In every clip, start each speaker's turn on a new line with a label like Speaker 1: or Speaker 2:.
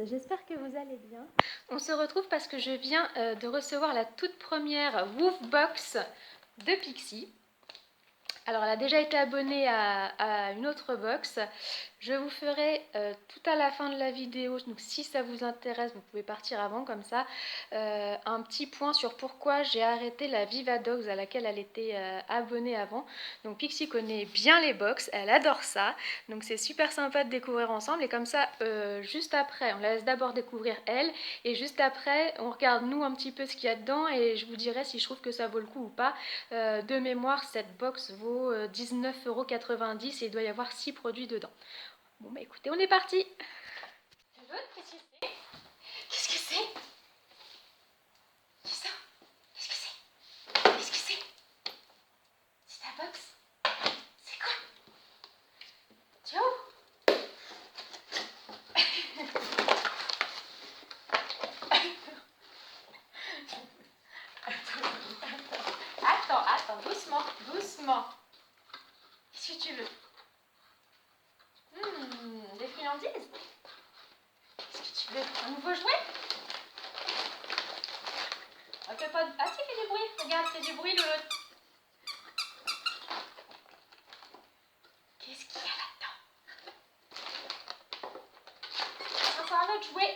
Speaker 1: j'espère que vous allez bien.
Speaker 2: On se retrouve parce que je viens de recevoir la toute première Woof Box de Pixie. Alors elle a déjà été abonnée à une autre box. Je vous ferai tout à la fin de la vidéo, donc si ça vous intéresse, vous pouvez partir avant comme ça, un petit point sur pourquoi j'ai arrêté la Viva Dogs à laquelle elle était abonnée avant. Donc Pixie connaît bien les box, elle adore ça, donc c'est super sympa de découvrir ensemble. Et comme ça, juste après, on la laisse d'abord découvrir elle, et juste après, on regarde nous un petit peu ce qu'il y a dedans, et je vous dirai si je trouve que ça vaut le coup ou pas. De mémoire, cette box vaut 19,90 € et il doit y avoir 6 produits dedans. Bon bah écoutez, on est parti. Qu'est-ce que c'est? Qu'est-ce que c'est? Qui ça? Qu'est-ce que c'est? Qu'est-ce que c'est? C'est ta box? C'est quoi? Tiens où? Attends, doucement. Qu'est-ce que tu veux? Des friandises? Qu'est-ce que tu veux? Un nouveau jouet? Ah, fais pas... Ah si, fais du bruit. Regarde, fais du bruit, Lolo. Qu'est-ce qu'il y a là-dedans? Encore un autre jouet.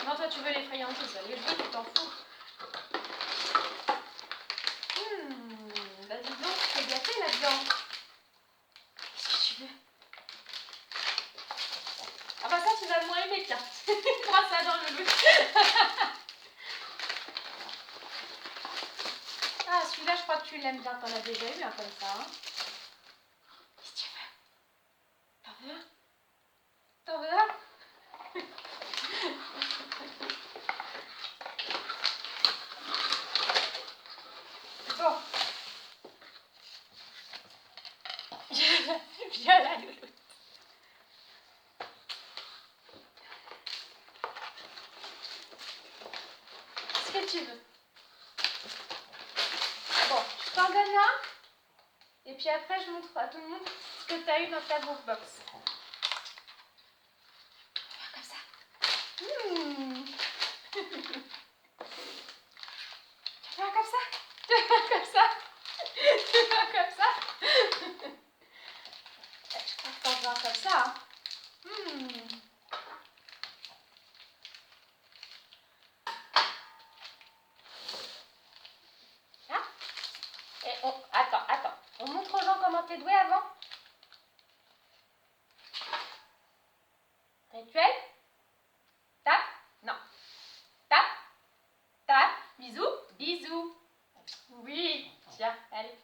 Speaker 2: Non, toi, tu veux les friandises. Les jouets, tu t'en fous. Bah dis donc, tu t'es gâté là-dedans. Qu'est-ce que tu veux? Ah bah ça, tu vas moins aimer, tiens. Prends ça dans le loup. Ah, celui-là, je crois que tu l'aimes bien. T'en as déjà eu un comme ça. Hein. Qu'est-ce que tu veux? T'en veux un? T'en veux un? Bon. Viens là, Loulou. Qu'est-ce que tu veux? Bon, je t'en donne un. Et puis après, je montre à tout le monde ce que tu as eu dans ta Woof Box. Faire comme ça. Tu vas faire comme ça? Tu vas faire comme ça? Tu vas faire comme ça? Je crois que t'en veux un comme ça. Hein. Hein? Et attends. On montre aux gens comment t'es doué avant. Rituel? Tape? Non. Tape. Bisous. Oui. Tiens, allez.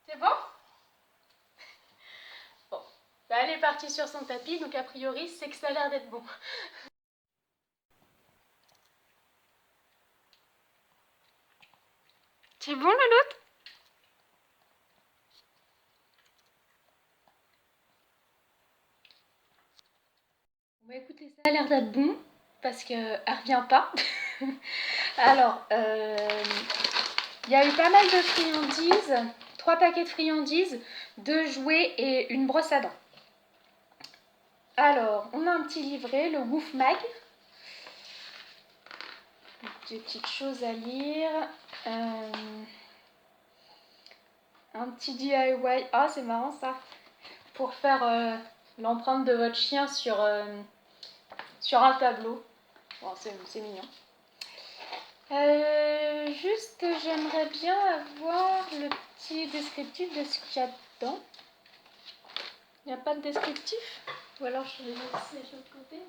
Speaker 2: C'est bon? Bon. Bah, elle est partie sur son tapis, donc a priori, c'est que ça a l'air d'être bon. C'est bon, Lolotte? Bah écoutez, ça a l'air d'être bon, parce qu'elle revient pas. Alors, il y a eu pas mal de friandises, 3 paquets de friandises, 2 jouets et une brosse à dents. Alors, on a un petit livret, le Woof Mag. Des petites choses à lire. Un petit DIY. Ah, c'est marrant ça. Pour faire l'empreinte de votre chien sur un tableau. Bon, c'est mignon. Juste, j'aimerais bien avoir le petit descriptif de ce qu'il y a dedans. Il n'y a pas de descriptif? Ou alors je vais laisser de l'autre côté.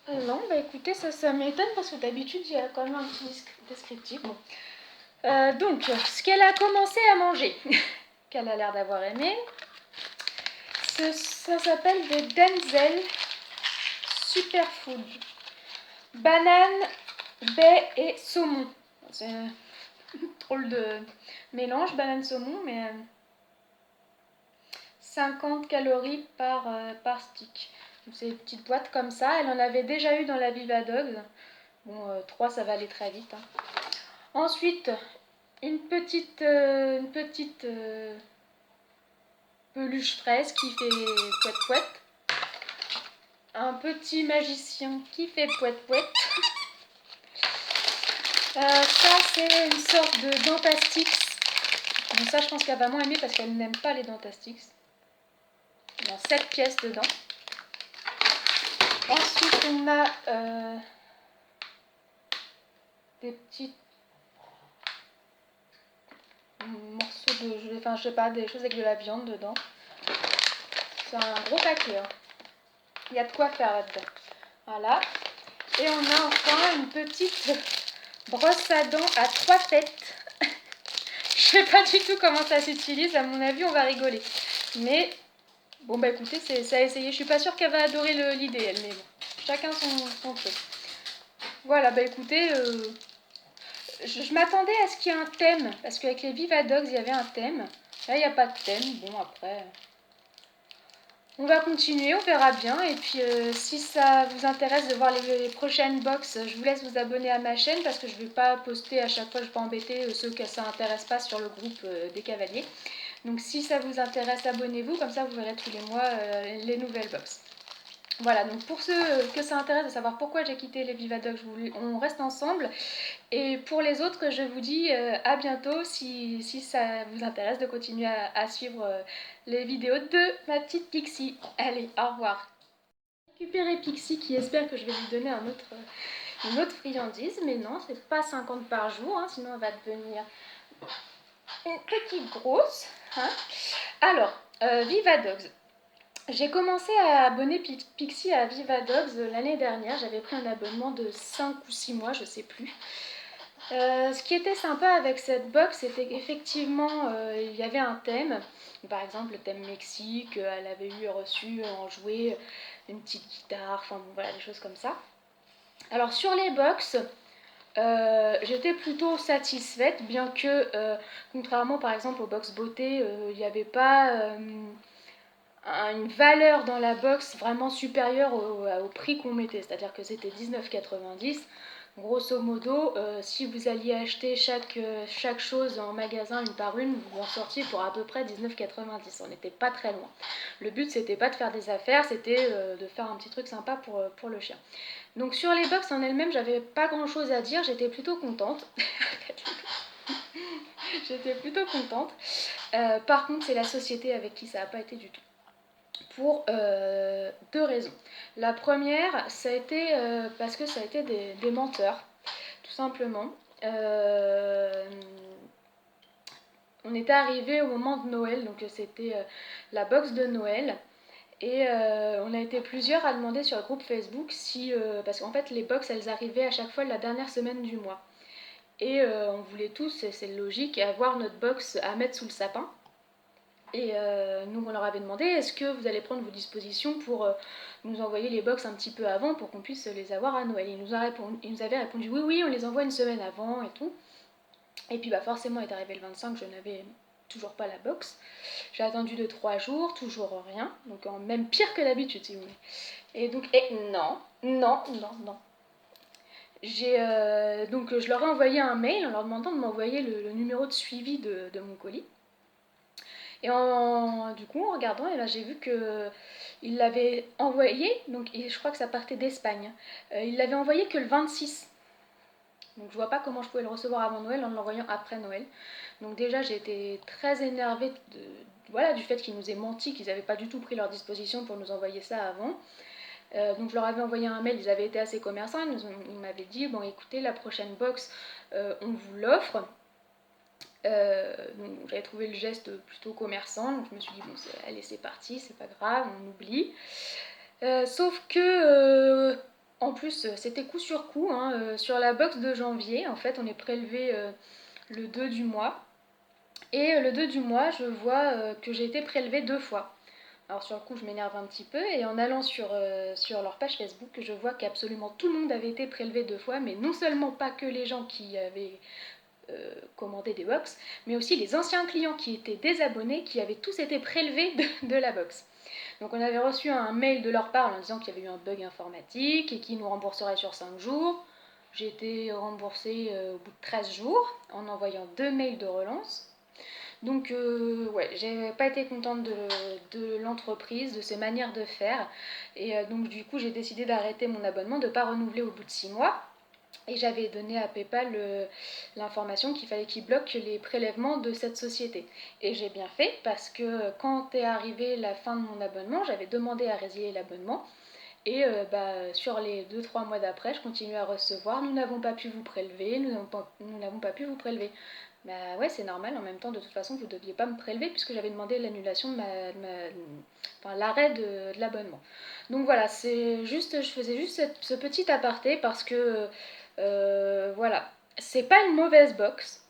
Speaker 2: Non, bah écoutez, ça m'étonne parce que d'habitude il y a quand même un petit descriptif. Bon. Donc, ce qu'elle a commencé à manger, qu'elle a l'air d'avoir aimé, ça s'appelle des Denzel Superfood. Banane, baie et saumon. C'est un drôle de mélange, banane-saumon, mais 50 calories par stick. C'est une petite boîte comme ça. Elle en avait déjà eu dans la Viva Dogs. Bon, 3, ça va aller très vite. Hein. Ensuite, une petite peluche fraise qui fait pouet pouet, un petit magicien qui fait pouet pouet. Ça c'est une sorte de Dentastix. Donc ça je pense qu'elle va moins aimer parce qu'elle n'aime pas les Dentastix. Il y a 7 pièces dedans. Ensuite on a des petits morceaux de, enfin je sais pas, des choses avec de la viande dedans. C'est un gros paquet, hein. Il y a de quoi faire là-dedans. Voilà. Et on a enfin une petite brosse à dents à 3 têtes. Je sais pas du tout comment ça s'utilise, à mon avis on va rigoler. Mais bon bah écoutez, c'est à essayer. Je suis pas sûre qu'elle va adorer l'idée elle, mais bon, chacun son truc. Voilà, bah écoutez, je m'attendais à ce qu'il y ait un thème, parce qu'avec les Vivadogs il y avait un thème. Là il n'y a pas de thème, bon après... On va continuer, on verra bien. Et puis si ça vous intéresse de voir les prochaines box, je vous laisse vous abonner à ma chaîne parce que je ne vais pas poster à chaque fois, je ne vais pas embêter ceux que ça n'intéresse pas sur le groupe des cavaliers. Donc si ça vous intéresse, abonnez-vous, comme ça vous verrez tous les mois les nouvelles box. Voilà, donc pour ceux que ça intéresse de savoir pourquoi j'ai quitté les Vivadogs, on reste ensemble. Et pour les autres, je vous dis à bientôt si ça vous intéresse de continuer à suivre les vidéos de ma petite Pixie. Allez, au revoir. Récupérer Pixie qui espère que je vais lui donner une autre friandise, mais non, c'est pas 50 par jour, hein, sinon elle va devenir une petite grosse. Hein. Alors, Vivadogs. J'ai commencé à abonner Pixie à Vivadogs l'année dernière. J'avais pris un abonnement de 5 ou 6 mois, je sais plus. Ce qui était sympa avec cette box, c'était qu'effectivement il y avait un thème. Par exemple, le thème Mexique, elle avait eu reçu en jouet une petite guitare, enfin bon, voilà, des choses comme ça. Alors sur les box, j'étais plutôt satisfaite, bien que, contrairement par exemple aux box beauté, il n'y avait pas une valeur dans la box vraiment supérieure au prix qu'on mettait, c'est-à-dire que c'était 19,90 €. Grosso modo, si vous alliez acheter chaque chose en magasin une par une, vous en sortiez pour à peu près 19,90 €. On n'était pas très loin. Le but, c'était pas de faire des affaires, c'était de faire un petit truc sympa pour le chien. Donc sur les box en elles-mêmes, j'avais pas grand-chose à dire, j'étais plutôt contente. J'étais plutôt contente. Par contre, c'est la société avec qui ça n'a pas été du tout. Pour deux raisons. La première, ça a été parce que ça a été des menteurs, tout simplement. On était arrivé au moment de Noël, donc c'était la box de Noël. Et on a été plusieurs à demander sur le groupe Facebook si... parce qu'en fait, les box, elles arrivaient à chaque fois la dernière semaine du mois. Et on voulait tous, c'est logique, avoir notre box à mettre sous le sapin. Et nous, on leur avait demandé, est-ce que vous allez prendre vos dispositions pour nous envoyer les box un petit peu avant pour qu'on puisse les avoir à Noël. Ils nous avaient répondu, oui, oui, on les envoie une semaine avant et tout. Et puis bah forcément, est arrivé le 25, je n'avais toujours pas la box. J'ai attendu de 3 jours, toujours rien. Donc même pire que d'habitude, si vous voulez. Et donc, non. Donc je leur ai envoyé un mail en leur demandant de m'envoyer le numéro de suivi de mon colis. Et du coup, en regardant, et là, j'ai vu qu'il l'avait envoyé, donc je crois que ça partait d'Espagne. Il l'avait envoyé que le 26. Donc je vois pas comment je pouvais le recevoir avant Noël en l'envoyant après Noël. Donc déjà, j'ai été très énervée du fait qu'ils nous aient menti, qu'ils n'avaient pas du tout pris leur disposition pour nous envoyer ça avant. Donc je leur avais envoyé un mail, ils avaient été assez commerçants, ils m'avaient dit, bon écoutez, la prochaine box, on vous l'offre. Donc j'avais trouvé le geste plutôt commerçant, donc je me suis dit bon allez c'est parti, c'est pas grave, on oublie. Sauf que en plus c'était coup sur coup, hein, sur la box de janvier, en fait on est prélevé le 2 du mois, et le 2 du mois je vois que j'ai été prélevée 2 fois. Alors sur le coup je m'énerve un petit peu, et en allant sur leur page Facebook je vois qu'absolument tout le monde avait été prélevé 2 fois, mais non seulement pas que les gens qui avaient commander des box, mais aussi les anciens clients qui étaient désabonnés, qui avaient tous été prélevés de la box. Donc on avait reçu un mail de leur part en disant qu'il y avait eu un bug informatique et qu'ils nous rembourseraient sur 5 jours. j'ai été remboursée au bout de 13 jours en envoyant 2 mails de relance. Donc ouais, j'ai pas été contente de l'entreprise, de ses manières de faire. Et donc du coup, j'ai décidé d'arrêter mon abonnement, de ne pas renouveler au bout de 6 mois. Et j'avais donné à PayPal l'information qu'il fallait qu'il bloque les prélèvements de cette société. Et j'ai bien fait parce que quand est arrivée la fin de mon abonnement, j'avais demandé à résilier l'abonnement. Et sur les 2-3 mois d'après, je continue à recevoir. Nous n'avons pas pu vous prélever, nous n'avons pas pu vous prélever. Bah ouais, c'est normal, en même temps, de toute façon, vous ne deviez pas me prélever puisque j'avais demandé l'annulation de enfin, l'arrêt de l'abonnement. Donc voilà, je faisais juste ce petit aparté parce que, voilà, c'est pas une mauvaise box,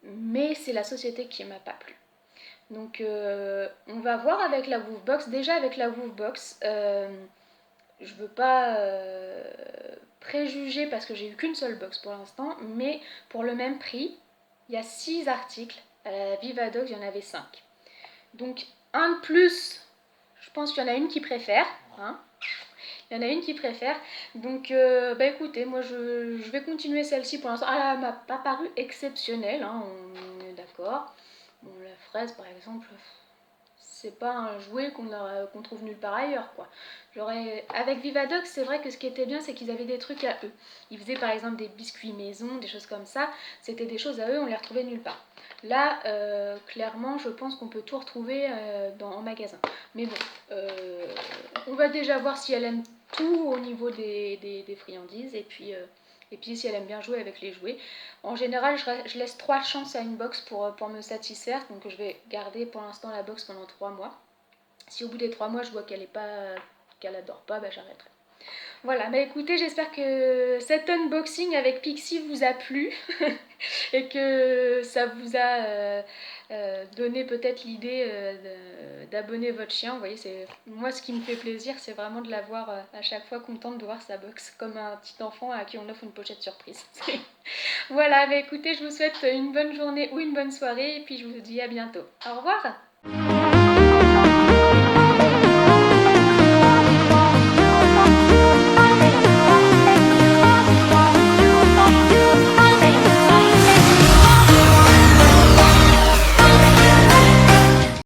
Speaker 2: mais c'est la société qui m'a pas plu. Donc on va voir avec la Woofbox. Déjà avec la Woofbox, je veux pas préjuger parce que j'ai eu qu'une seule box pour l'instant, mais pour le même prix, il y a 6 articles. À la Vivadox, il y en avait 5. Donc un de plus, je pense qu'il y en a une qui préfère. Hein. Il y en a une qui préfère. Donc bah écoutez, moi je vais continuer celle-ci pour l'instant. Ah, elle m'a pas paru exceptionnelle, hein, on est d'accord. Bon, la fraise par exemple, c'est pas un jouet qu'on trouve nulle part ailleurs, quoi. Avec Vivadox, c'est vrai que ce qui était bien, c'est qu'ils avaient des trucs à eux. Ils faisaient par exemple des biscuits maison, des choses comme ça. C'était des choses à eux, on les retrouvait nulle part. Là, clairement, je pense qu'on peut tout retrouver en magasin. Mais bon, on va déjà voir si elle aime tout au niveau des friandises. Et puis si elle aime bien jouer avec les jouets. En général, je laisse 3 chances à une box pour me satisfaire. Donc je vais garder pour l'instant la box pendant 3 mois. Si au bout des 3 mois, je vois qu'elle adore pas, bah j'arrêterai. Voilà, bah écoutez, j'espère que cet unboxing avec Pixie vous a plu et que ça vous a donné peut-être l'idée d'abonner votre chien. Vous voyez, moi ce qui me fait plaisir, c'est vraiment de la voir à chaque fois contente de voir sa box, comme un petit enfant à qui on offre une pochette surprise. Voilà, bah écoutez, je vous souhaite une bonne journée ou une bonne soirée et puis je vous dis à bientôt. Au revoir!